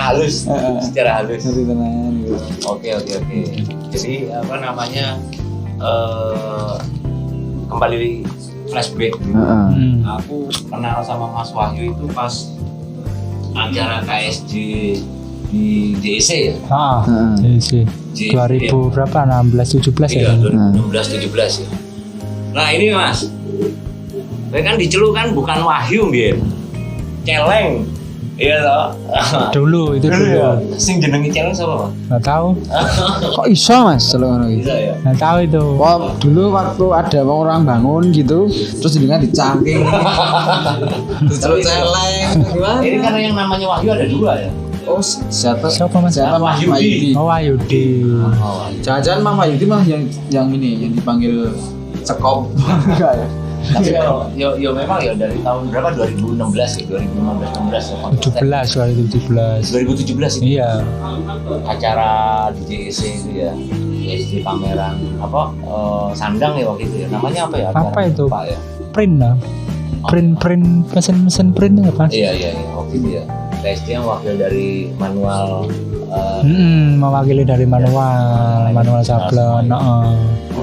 halus. Secara halus. Ngerti tenan gitu. Oke. Jadi apa namanya kembali flashback dulu. Aku kenal sama Mas Wahyu itu pas acara KSJ di JEC ya. JEC. 2000 berapa? 16 17 ya. Iya, 2016 17 ya. Nah, ini Mas. Saya kan diceluk kan bukan Wahyu nggih. Celeng. Iya toh. Dulu itu dulu. Ya. Sing jenenge Celeng sapa, Mas? Enggak tahu. Kok iso Mas celuk ngono iki? Bisa ya. Enggak tahu itu. Wah, dulu waktu ada orang bangun gitu, terus dengan dicangking. Celuk celeng. Gimana? Ini karena yang namanya Wahyu ada dua ya. Oh, siapa? Siapa, Mas? Siapa Mas Wahyudi? Oh, Wahyudi. Jangan-jangan Mas Wahyudi mah yang ini yang dipanggil cekop. Enggak ya? Tapi yo memang ya dari tahun berapa 2016 ya 2015 16 ya 17 2017 itu iya acara di JEC itu ya JEC pameran apa sandang ya waktu itu ya namanya apa ya apa itu Pak ya print lah print mesin print apa iya waktu itu ya TSD yang wakil dari manual mewakili dari manual sablon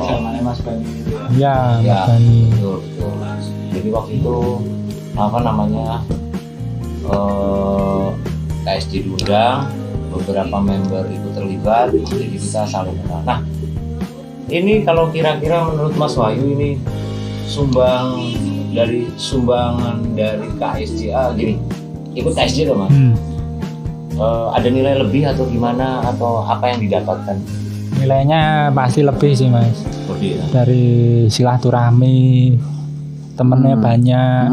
Namanya Mas Bani. Ya, Mas ya, Bani. betul. Jadi waktu itu apa namanya KSD diundang, beberapa member itu terlibat, jadi kita saling kenal. Nah, ini kalau kira-kira menurut Mas Wahyu ini sumbangan dari KSJ gini, ikut KSJ loh Mas. Ada nilai lebih atau gimana atau apa yang didapatkan? Nilainya pasti lebih sih Mas. Lebih ya. Dari silaturahmi, temennya banyak,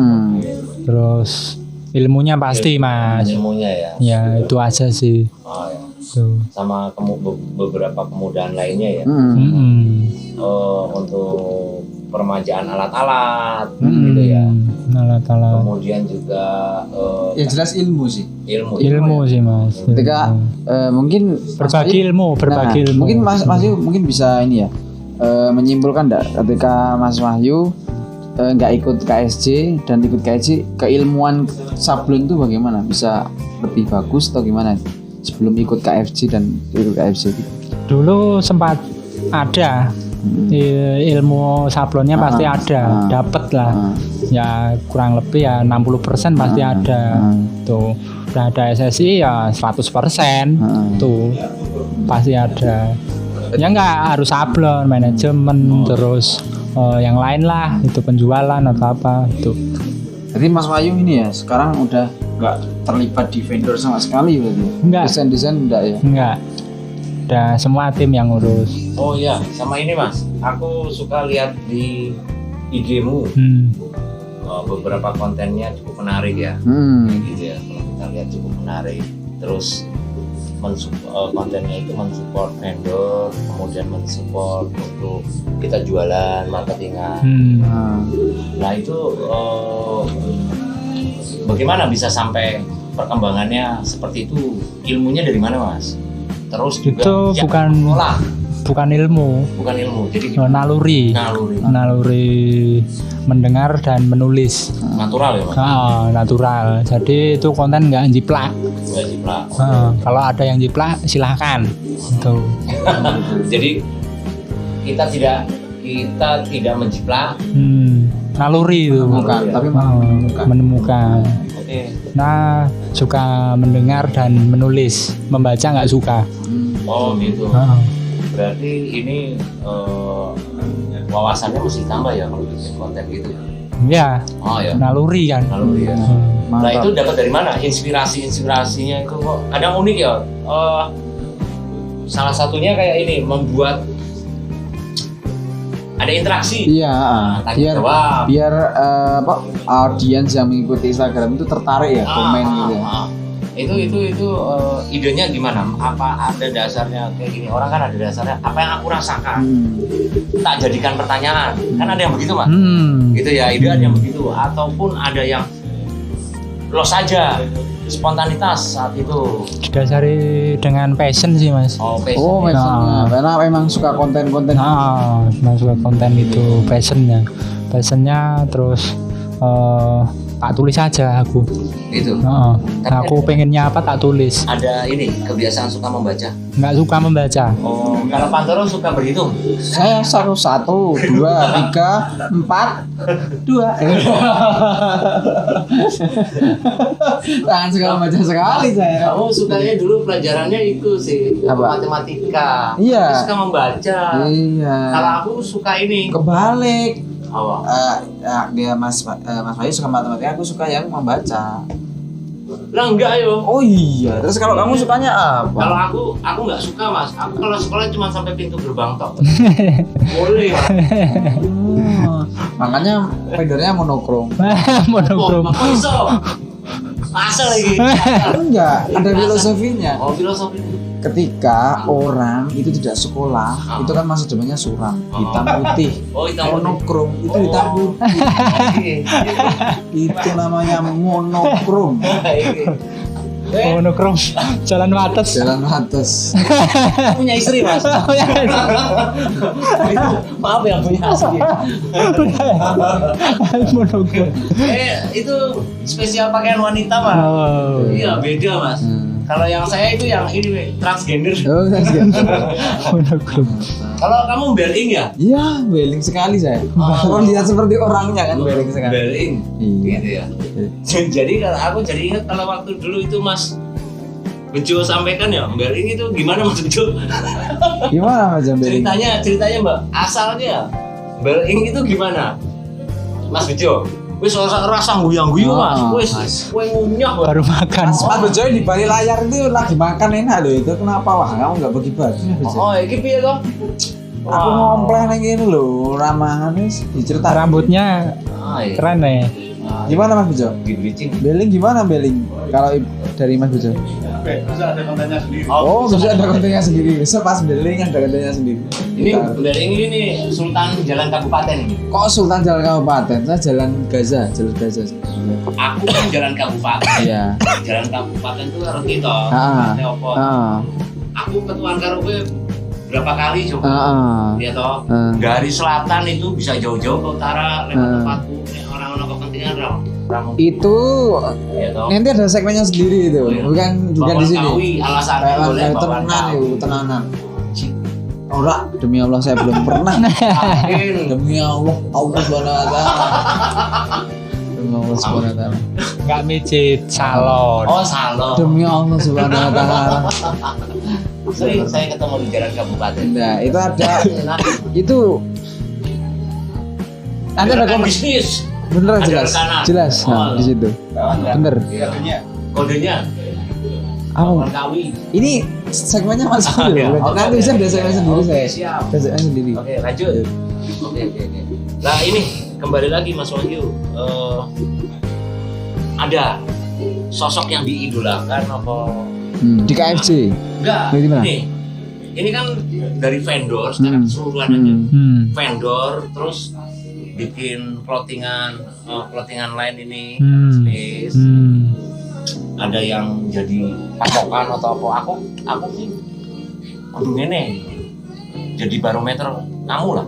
terus ilmunya pasti Mas. Ilmunya ya. Ya itu aja sih. Oh, ya. Tuh. Sama beberapa kemudahan lainnya ya. Untuk permajaan alat-alat gitu ya. Alat-alat. Kemudian juga Ya jelas ilmu sih. Ilmu sih Mas. Ketika mungkin berbagi ilmu. Mungkin Mas Wahyu mungkin bisa ini ya menyimpulkan enggak ketika Mas Wahyu nggak ikut KSJ dan ikut KSJ keilmuan sablon itu bagaimana? Bisa lebih bagus atau gimana sebelum ikut KFJ dan ikut KFJ itu? Dulu sempat ada ilmu sablonnya pasti ada, dapet lah. Ya kurang lebih ya 60% pasti ada. Tuh, udah ada SSI ya 100%. Tuh, pasti ada. Ya nggak harus sablon, manajemen terus yang lain lah, itu penjualan atau apa itu. Jadi Mas Wahyu ini ya sekarang udah nggak terlibat di vendor sama sekali berarti? Enggak. Desain enggak ya? Enggak. Udah semua tim yang ngurus. Oh iya, sama ini Mas. Aku suka lihat di IG-mu. Beberapa kontennya cukup menarik ya. Gitu ya. Kalau kita lihat cukup menarik. Terus kontennya itu mensupport vendor, kemudian mensupport untuk kita jualan, marketingan. Nah itu bagaimana bisa sampai perkembangannya seperti itu? Ilmunya dari mana Mas? Terus juga itu bukan ilmu, jadi naluri mendengar dan menulis. Natural ya Mas? Natural. Jadi itu konten nggak jiplak. Kalau ada yang jiplak silahkan. Gitu. Jadi kita tidak menjiplak. Naluri itu. Tapi menemukan. Okay. Nah, suka mendengar dan menulis, membaca nggak suka. Oh gitu. Berarti ini wawasannya mesti tambah ya kalau bikin konten gitu. Ya. Oh ya. Naluri kan. Naluri ya. Nah itu dapat dari mana? Inspirasinya itu kok kadang unik ya. Salah satunya kayak ini membuat ada interaksi. Iya, biar audiens yang mengikuti Instagram itu tertarik ya, komen gitu ya. Itu idenya gimana? Apa ada dasarnya kayak gini? Orang kan ada dasarnya apa yang aku rasakan. Tak jadikan pertanyaan. Kan ada yang begitu, Mas. Gitu ya, ide ada yang begitu ataupun ada yang los saja. Spontanitas saat itu didasari dengan passion sih Mas. Passionnya. Karena memang suka konten-konten. Memang suka konten itu passionnya terus tak tulis aja aku. Gitu. Aku pengennya apa tak tulis. Ada ini kebiasaan suka membaca. Nggak suka membaca. Oh, kalau Pantoro suka berhitung. Saya 1, 2, 3, 4, 2. Sangat suka membaca sekali saya. Kamu sukanya dulu pelajarannya itu sih, Apa? matematika. Iya. Aku suka membaca. Iya. Kalau aku suka ini. Kebalik. Apa? Mas Bayu suka matematika, aku suka yang membaca. Lah enggak yo. Oh iya. Terus kalau kamu sukanya apa? Kalau aku nggak suka mas. Aku kalau sekolah cuma sampai pintu gerbang tok. Boleh. Makanya vendornya monokrom. Monokrom. Kok iso? Masa lagi? Enggak, ada filosofinya. Oh filosofi. Ketika orang itu tidak sekolah, itu kan masa depannya suram, hitam putih. Oh hitam putih. Monokrom itu hitam putih. Itu namanya monokrom. Monokrom. Jalan wates. Jalan atas. Punya istri mas. Maaf ya punya istri. Monokrom. Itu spesial pakaian wanita mas. Oh. Iya beda mas. Kalau yang saya itu yang ini transgender. Oh, transgender. Monokrom. Kalau kamu beling ya? Iya, beling sekali saya. Kalau lihat seperti orangnya kan beling sekali. Beling. Iya. Gitu ya. Jadi kalau aku jadi ingat kalau waktu dulu itu Mas Bejo sampaikan ya, beling itu gimana Mas Bejo? Gimana Mas beling? Ceritanya Mbak, asalnya beling itu gimana? Mas Bejo. Wis rasa guyang-guyu Mas. Wis kowe ngunyah Baru makan. Mas Bejo di balik layar itu lagi makan enak loh itu. Kenapa wah kamu nggak bagi-bagi? Oh, iki piye to? Aku ngompleh nang ngene lho, ramahan wis dicerita. Rambutnya Iya. keren nih. Gimana Mas Bejo? Bleaching. Beling gimana beling? Kalau dari Mas Bejo? Bisa ada kontennya sendiri. Oh, bisa ada kontennya sendiri. Sepas beling ada kontennya sendiri. Ini beling ini Sultan Jalan Kabupaten ini. Kok Sultan Jalan Kabupaten? Saya Jalan Gaza, Jalur Gaza. Aku kan Jalan Kabupaten. Iya. Jalan Kabupaten itu harus gitu. Heeh. Aku ketuaan karo kowe berapa kali coba? Iya toh. Dari selatan itu bisa jauh-jauh ke utara lewat tempatku. Orang-orang kepentingan ramu. Itu Iya toh. nanti ada segmennya sendiri itu, bukan di sini. Kawi, alasannya boleh bawa Tenanan kawi. itu, tenanan. Ora, demi Allah saya belum pernah. Yakin. Demi Allah, Allah Subhanahu wa taala. Demi Allah Subhanahu wa taala. Nggak micit, salon. Oh salon. Demi Allah Subhanahu wa taala. Sering saya ketemu di Jalan Kabupaten. Nah, itu ada Nah, itu nanti ada gerakan komen. bisnis. Bener Ada jelas. rekanan. Jelas. Nah, di situ. Bener. Kodenya. Apa? Kawi. Ini segmennya masih dulu. Oke, Nanti oke. bisa ada segmen sendiri Oke, saya. siap. Ada segmen sendiri. Oke lanjut. Oke. Nah ini kembali lagi Mas Wahyu. Ada sosok yang diidolakan apa? Di KFC. Enggak. Ini gimana? Ini kan dari vendor secara keseluruhan aja. Vendor terus bikin clothingan line ini space. Ada yang jadi patokan atau apa? Aku sih kudu ngene. Jadi barometer kamu lah.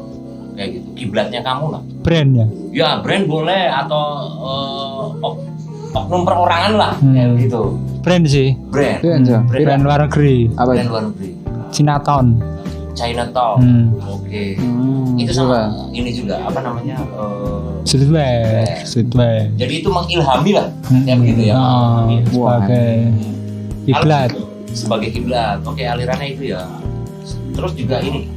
Kayak gitu. Kiblatnya kamu lah. Brandnya. Ya, brand boleh atau oknum perorangan lah kayak gitu. Brand sih. Brand. Brand luar negeri. Apa Brand itu? luar negeri. Chinatown. Chinatown. Oke. Itu sama coba. ini juga apa namanya? Streetwear. Jadi itu mengilhami lah kayak begitu ya. Sebagai kiblat. Sebagai kiblat. Oke, alirannya itu ya. Terus juga ini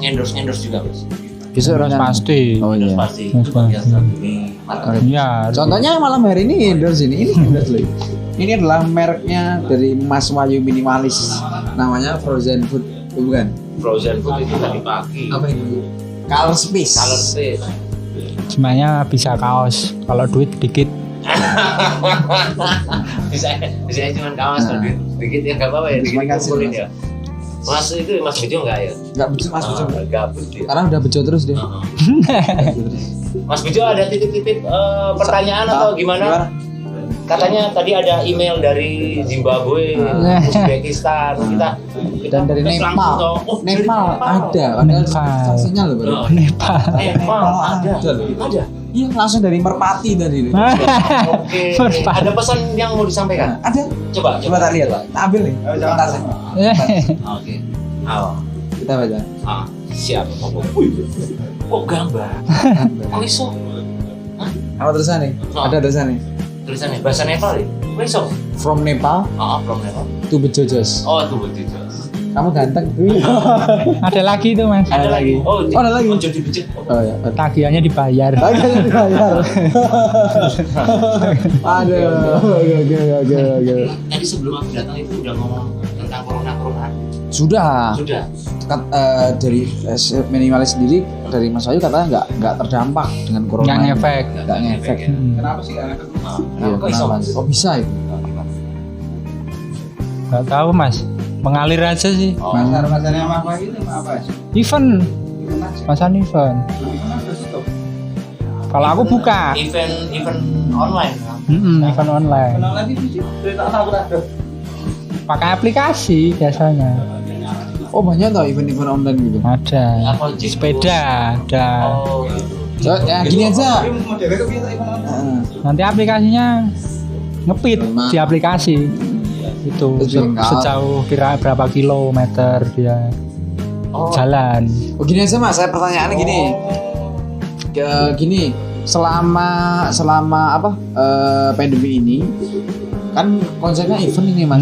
endorse juga, Mas. Bisa orang Pasti. Oh Endorse iya. pasti. Itu bagian strategi marketing. Ya. Contohnya malam hari ini endorse ini endorse loh. Ini adalah mereknya dari Mas Wahyu Minimalis. Namanya Frozen Food, bukan? Frozen food itu tadi pagi. Apa itu? Color Space. Color space. Semuanya bisa kaos. Kalau duit dikit. bisa cuma kawas kalau dikit ya nggak apa-apa ya. Terima Dikit kasih, kumpulin Mas. ya. Mas itu Mas Bejo nggak ya? Enggak betul Mas Bejo. Nggak betul. Sekarang udah bejo terus deh. Mas Bejo ada titip-titip pertanyaan atau gimana? Katanya tadi ada email dari Zimbabwe, Uzbekistan, kita Dan dari plus langsung Nepal. toh. Oh, dari Nepal ada, padahal Nepal. saksinya loh baru. Oh, Nepal. Nepal ada. Iya, langsung dari Merpati tadi. Oke. Ada pesan yang mau disampaikan? Ada. Coba Tak lihat, Pak. Tak ambil nih. Tasnya. Oke. Ayo. Kita baca. Siap. Oh, gambar. Oh, iso. Apa tulisannya? Ada tulisannya. Tulisannya bahasa Nepal ya? Oh, iso. From Nepal From Nepal. to Bejojos. Oh, tuh betul. Kamu ganteng. Ada lagi tuh Mas. Ada lagi. Oh, ada lagi. Jadi becek. Oh ya. Tagihannya dibayar. Tagihannya dibayar. Aduh. Oke. Tadi sebelum aku datang itu udah ngomong tentang corona. Sudah. Dari minimalis sendiri dari Mas Wahyu katanya nggak terdampak dengan corona. Nggak ngefek. Nggak ngefek. Kenapa sih anak itu? Iya, kenapa? Oh bisa itu. Nggak tahu Mas. Mengalir aja sih. Pasar-pasarnya apa ini apa? Event. Masan event. Kalau aku buka. Event online. Event online. Kenal lagi sih. Cerita tahu ada. Pakai aplikasi biasanya. Oh banyak tau event-event online gitu. Ada. Apa, Sepeda ada. Oh, gitu. Ya gini aja. Modelnya itu biasa event online. Nanti aplikasinya ngepit di aplikasi. Itu sejauh kira berapa kilometer dia jalan. Oh gini aja Mas, saya pertanyaannya gini. Gini, selama apa pandemi ini kan konsepnya event ini Mas.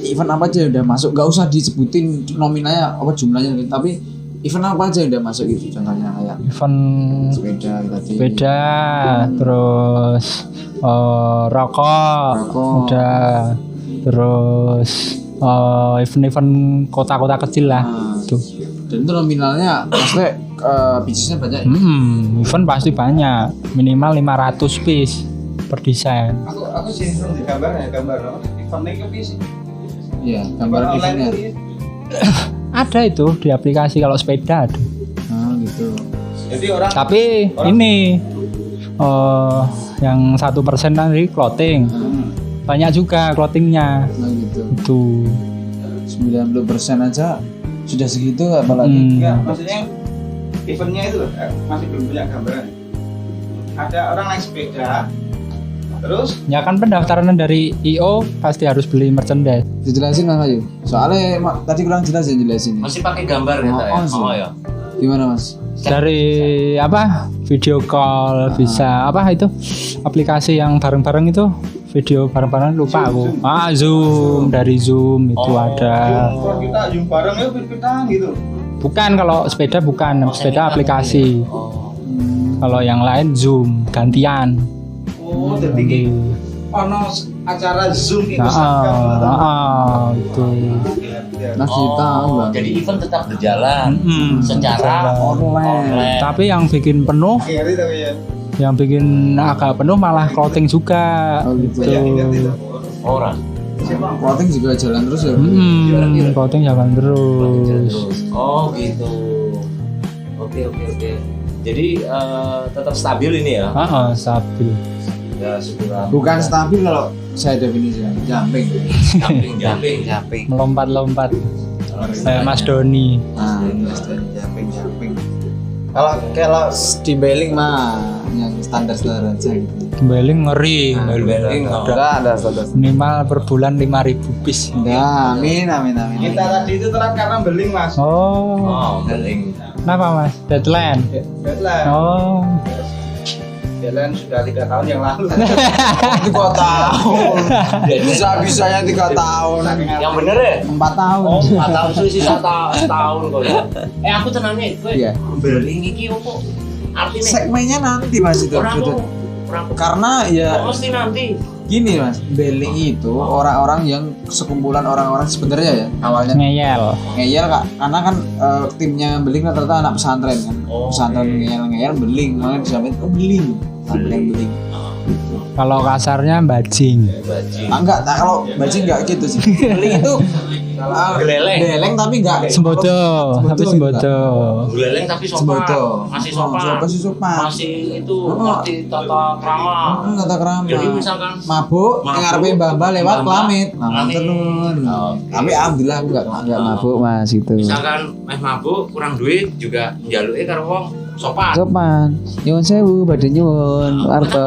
Event apa aja udah masuk, gak usah disebutin nominalnya apa jumlahnya, tapi event apa aja udah masuk gitu, contohnya kayak event sepeda terus rokok udah, terus event-event kota-kota kecil lah tuh. Dan itu nominalnya maksudnya bisnisnya banyak. Event pasti banyak, minimal 500 piece per desain. Aku sih di gambar eventnya ke sih. Iya, gambar eventnya. Ada itu di aplikasi kalau sepeda ada. Gitu. Jadi orang. Tapi ini yang 1% dari clothing. Banyak juga clothingnya. Gitu. Itu 90% aja sudah segitu, apalagi Enggak, maksudnya eventnya itu loh, masih belum punya gambaran. Ada orang naik sepeda, terus ya kan pendaftaran dari IO pasti harus beli merchandise. dijelasin Mas Ayu. Soalnya tadi kurang jelas ya jelasin. Masih pakai gambar gitu ya? Oh ya. Gimana Mas? Dari apa? Video call bisa apa itu? Aplikasi yang bareng-bareng itu video bareng-bareng lupa aku. Zoom, dari Zoom itu ada. kita Zoom bareng ya kita gitu. Bukan, kalau sepeda bukan, sepeda aplikasi. Kalau yang lain Zoom gantian. Oh, jadi ono acara Zoom itu itu. Masih tahu Bang. Jadi event tetap berjalan secara online. Tapi yang bikin penuh, yang bikin agak penuh malah clothing juga. Oh gitu. Orang. Clothing juga jalan terus ya. Clothing jalan terus. Oh gitu. Oke. Jadi tetap stabil ini ya? Stabil. Ya syukur. Bukan stabil kalau saya definisikan, jumping. Jumping. Melompat-lompat. Mas Doni. Jumping. Kalau di Beling mah yang standar aja gitu. Beling ngeri. Beling ada standar. Minimal per bulan 5.000 piece. Ya, amin. Kita tadi itu telat karena beling Mas. Oh, beling. Kenapa Mas? Deadline. Oh. Jalan sudah 3 tahun yang lalu. 3 tahun. Bisa-bisanya 3 tahun. Yang bener ya? 4 tahun. Oh, 4 tahun sih setahun kok ya. Aku tenangnya Iya. Beling iki opo? Artinya segmennya nanti Mas itu. Karena ya mesti nanti. Gini Mas, Beling itu orang-orang yang sekumpulan orang-orang sebenarnya ya awalnya ngeyel Kak, karena kan timnya Beling rata-rata anak pesantren kan. Pesantren ngeyel Beling, makanya disamain Beling. Beling. Kalau kasarnya bajing. Enggak, kalau bajing enggak gitu sih. Beling itu geleleng tapi enggak sembodo. Geleleng tapi sopan. Masih sopan. Masih itu ngerti tata krama. Jadi misalkan mabuk ngarepe mbah-mbah lewat pamit. Tenun. Tapi alhamdulillah aku enggak mabuk Mas itu. Misalkan mabuk kurang duit juga njaluke karo wong Sopan. Nyuwun sewu, badhe nyuwun. Arto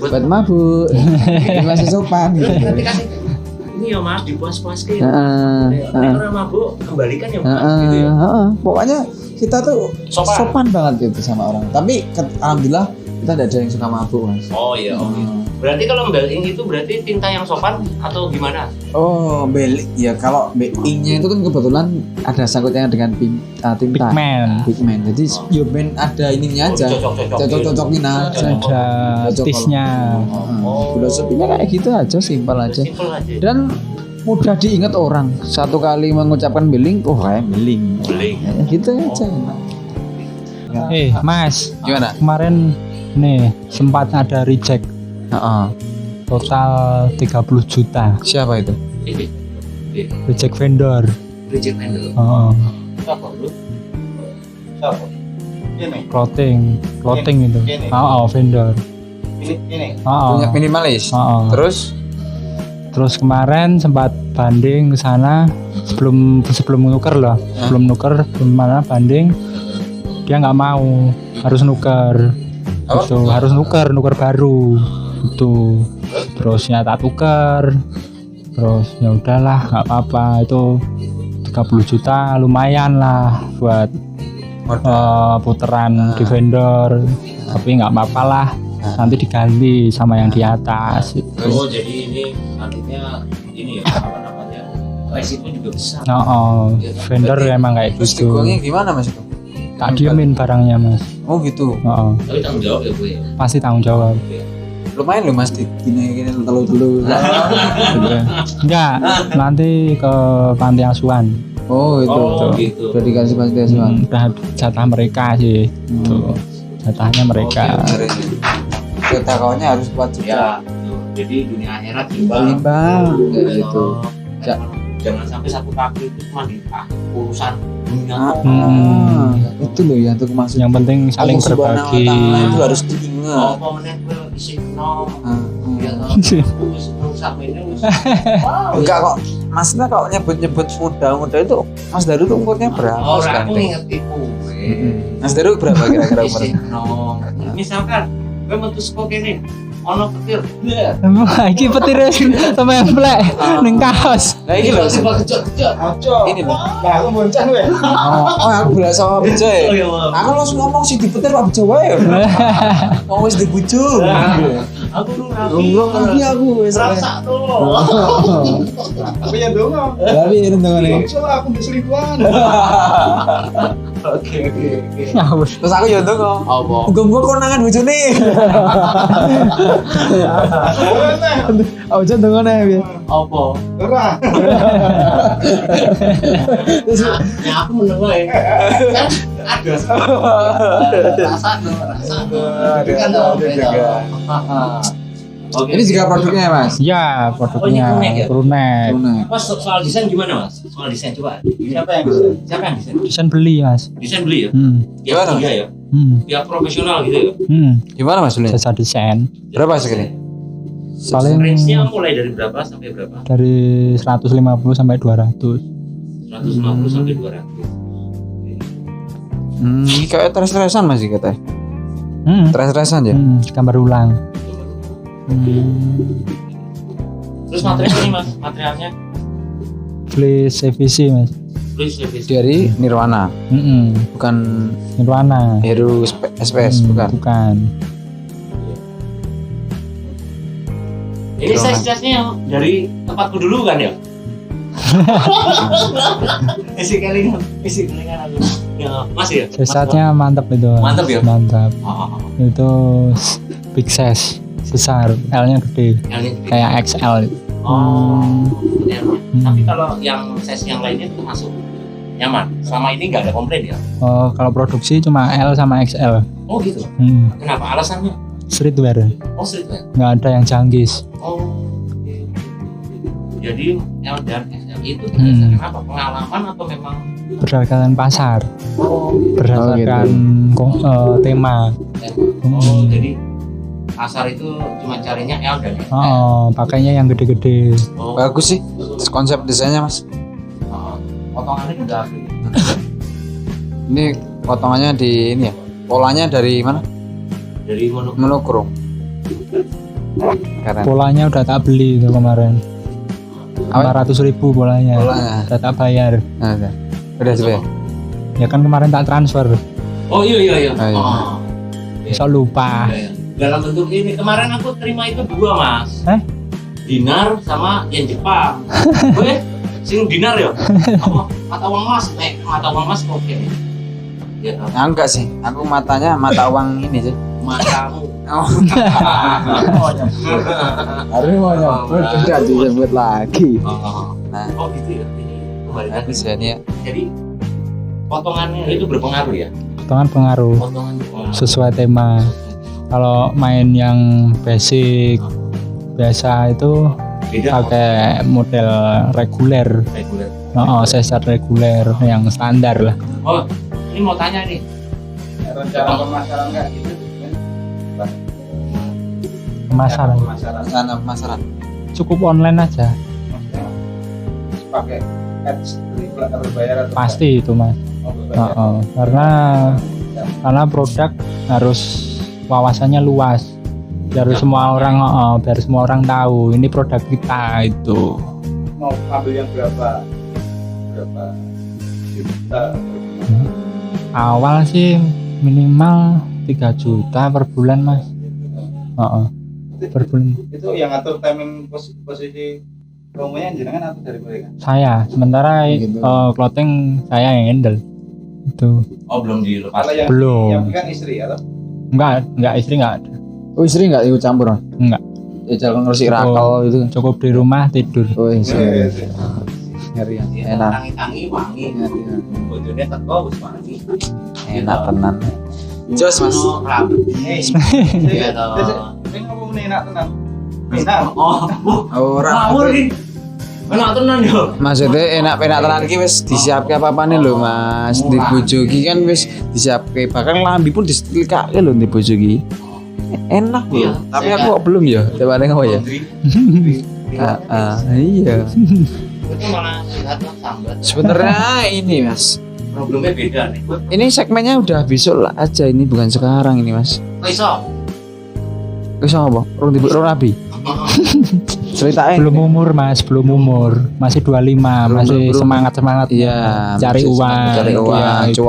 buat mabuk. Ini masih sopan gitu. Nanti kasih ini ya Mas dipuas-puas ke. Orang mabuk kembalikan ya Mas gitu ya. Pokoknya kita tuh sopan banget gitu sama orang. Tapi alhamdulillah kita tidak ada yang suka mabuk Mas. Oh iya, berarti kalau beling itu berarti tinta yang sopan atau gimana? Oh, beling ya kalau belingnya itu kan kebetulan ada sangkutnya dengan tinta. Pigment. Jadi ben ada ininya aja. Cocok-cocokin aja. Ada tisnya. Filosofinya kayak gitu aja, simpel aja. Dan mudah diingat orang. Satu kali mengucapkan beling, kayak beling. Ya, gitu aja. Mas, gimana? Kemarin nih sempat ada reject. Total 30 juta. Siapa itu? Reject vendor. Siapa lu? Siapa? Ini. Clothing itu. Vendor. Ini. Punya minimalis. Terus kemarin sempat banding ke sana sebelum nuker loh. Sebelum nuker gimana banding dia nggak mau, harus nuker. Harus nuker baru itu. Terus nyata tuker. Terus ya udahlah nggak apa-apa, itu 30 juta lumayan lah buat puteran di vendor. Tapi nggak apa-apa lah, nanti diganti sama yang di atas. Oh jadi ini artinya ini ya apa namanya, resiko juga besar. Vendor emang kayak terus gitu. digongnya gimana Mas itu? Tak diemin barangnya Mas. Oh gitu. Tapi tanggung jawab ya Bu ya. Pasti tanggung jawab. Lumayan loh Mas, gini telu. Enggak, nanti ke panti asuhan. Oh itu. Gitu. Udah dikasih panti asuhan. Udah jatah mereka sih. Tuh. Jatahnya mereka. Ketahuannya harus kuat juga. Ya, jadi dunia akhirat Imbang gitu. Jangan sampai satu kaki itu cuma di urusan dunia. Itu loh ya untuk masuk. Yang penting saling berbagi. Itu harus diingat. Menit gue isi nom. Ya rusak ini. Enggak kok. Maksudnya kalau nyebut muda itu Mas Daru tuh umurnya berapa sekarang? Aku inget itu. Mas Daru berapa kira-kira umurnya? Misalkan gue metus kok ini ono petir. Iki petir sama emplek ning kaos. Lah iki lho kejot-kejot. Ini lho. Lah aku bonceng kowe. Aku belah sama bejo. Aku langsung ngomong sih dipetir Pak Bejo wae. Wong wis dibujuk. Aku rapi aku wis Rasa tuh. Tapi ya dong. Tapi ini tengene. Aku diselingkuhan. Oke. Terus aku yo ndonga. Apa? Muga-muga konangan bojone. Ojo ndonga piye? Apa? Ora. Ya aku mendengar ya. Ada. Rasa Oke. Ini juga produknya Mas. Ya, produknya Krunek. Mas soal desain gimana Mas? Soal desain coba. Siapa yang bisa? Siapa yang desain? Desain beli Mas. Desain beli ya? Gimana? Iya ya. Pihak profesional gitu ya. Gimana Mas beli? Jasa desain. Berapa segini? Paling range-nya mulai dari berapa sampai berapa? dari 150 sampai 200. 150 sampai 200. Ini kayak tres-tresan masih katanya. Tres-tresan ya? Gambar ulang. Terus materialnya nih Mas, materialnya Fleece CVC Mas. Dari Nirwana. Bukan Nirwana. Hero SPS Bukan. Ini size-nya yang dari tempatku dulu kan ya? Isi kelingan aku. Ya, masih ya? Size-nya mantap itu. Mantap ya? Mantap. Itu big size, besar, L-nya gede. Kayak XL. Tapi kalau yang size yang lainnya itu masuk nyaman. Selama ini nggak ada komplain ya? Kalau produksi cuma L sama XL. Oh gitu. Kenapa? Alasannya? Streetwear. Oh streetwear. Nggak ada yang janggis. Oh. Jadi L dan XL itu berdasarkan apa? Pengalaman atau memang berdasarkan pasar? Berdasarkan tema. Jadi pasar itu cuma carinya L dan XL. Pakainya yang gede-gede. Bagus sih konsep desainnya Mas. Potongannya juga Ini potongannya di ini ya, Polanya dari mana? Dari Monokrom. Keren. Polanya udah tak beli itu kemarin. 500.000 polanya. Udah tak bayar. Nah, udah coba. Ya kan kemarin tak transfer. Oh iya. Oh, iya. Bisa lupa. Iya. Dalam bentuk ini kemarin aku terima itu 2 mas. Dinar sama yen Jepang. Weh, sing dinar ya? Apa? Mata uang emas? Mata uang emas oke. Ya, Nah, enggak sih, aku matanya mata uang ini sih. matamu. Oh. Harusnya mau nyebut, tidak disebut lagi. Nah, Oh gitu ya. Ini kembali nanti lagi. ya. Jadi potongannya itu berpengaruh ya? Potongan pengaruh Potongan sesuai tema. Kalau main yang basic biasa itu beda pakai model reguler. reguler. Sesar reguler yang standar lah. Oh, ini mau tanya nih. Rencana pemasaran nggak gitu kan? Pemasaran Sana pemasaran. cukup online aja. Maksudnya pakai ads berbayar atau Pasti itu mas. berbayar? Karena produk harus wawasannya luas. Biar semua orang tahu ini produk kita itu. Mau ambil yang berapa juta? Awal sih minimal 3 juta per bulan mas. Per bulan. Itu yang ngatur timing posisi promonya jenengan atau dari mereka? Saya sementara Gitu. clothing saya yang handle itu. Oh, belum dilepas. Kalau yang Belum. yang kan istri atau? Enggak istri enggak ada. Oh, istri enggak ikut campur? Mas? Enggak. Ya jangan ngurus rakel itu. Cukup di rumah tidur. Oh, Iya, istri. iya. Ngeri ya. Ya, Enak. tangi-tangi wangi. Ngeri ya. Bojone teko wis wangi. Enak tenan. Jos mas. Oh, rapi. Iya toh. Ini ngomong nih enak tenang. Enak. Oh, Orang. ngawur iki. Enak tenan yo. Maksudnya enak tenan ki wis disiapke apa-apane lho Mas. Di bojo ki kan wis disiapke, bahkan lambi pun disetrikake lho di bojo ki. Enak lho. Iya, Tapi saya aku kok belum ya. Coba apa ya? Iya. Itu malah lihatlah sambat. Sebenarnya ini Mas. Problemnya beda nih. Ini segmennya udah besok lah aja, ini bukan sekarang ini Mas. Kok iso? Wis apa? Rong rabi. Ceritain. Belum umur mas, belum umur. Masih 25, masih belum. semangat Iya, Cari masih uang. cari uang, Iya, itu.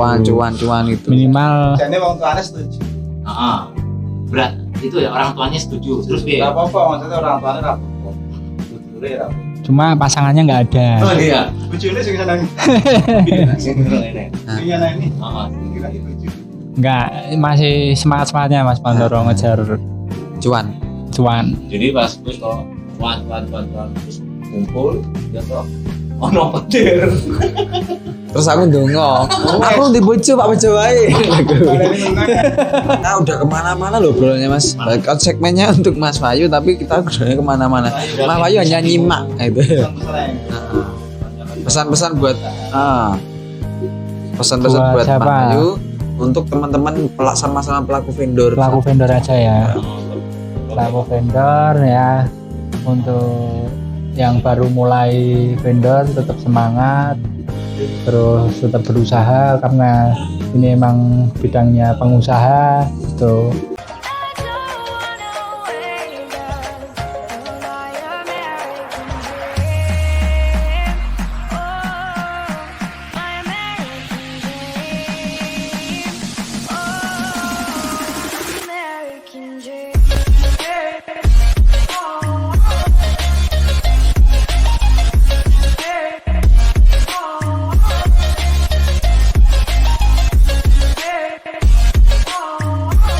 cuan itu. Minimal Jadi orang tuanya setuju. Heeh. Berat itu ya orang tuanya setuju. Terus piye? Gak apa-apa, maksudnya orang tuanya rapuh. Dulu ya rapuh. cuma pasangannya nggak ada. Oh iya. Bujune sing seneng. Sing ngene. Sing seneng ini. Heeh. Kira itu lucu. Nggak, masih semangat-semangatnya mas Pandoro ngejar Cuan. cuan. Jadi pas wis kok wan terus kumpul ya toh ono petir. Terus aku ndonga. Aku di bojo Pak Bejo wae. Nah, udah kemana-mana loh obrolannya Mas. Kan segmennya untuk Mas Wahyu tapi kita udah kemana-mana. Mas Wahyu hanya nyimak itu. Pesan-pesan buat pesan-pesan Buat buat Mas siapa? Wahyu untuk teman-teman sama-sama pelaku vendor. Pelaku vendor aja ya. Pelaku vendor ya. Untuk yang baru mulai vendor tetap semangat, terus tetap berusaha karena ini emang bidangnya pengusaha gitu.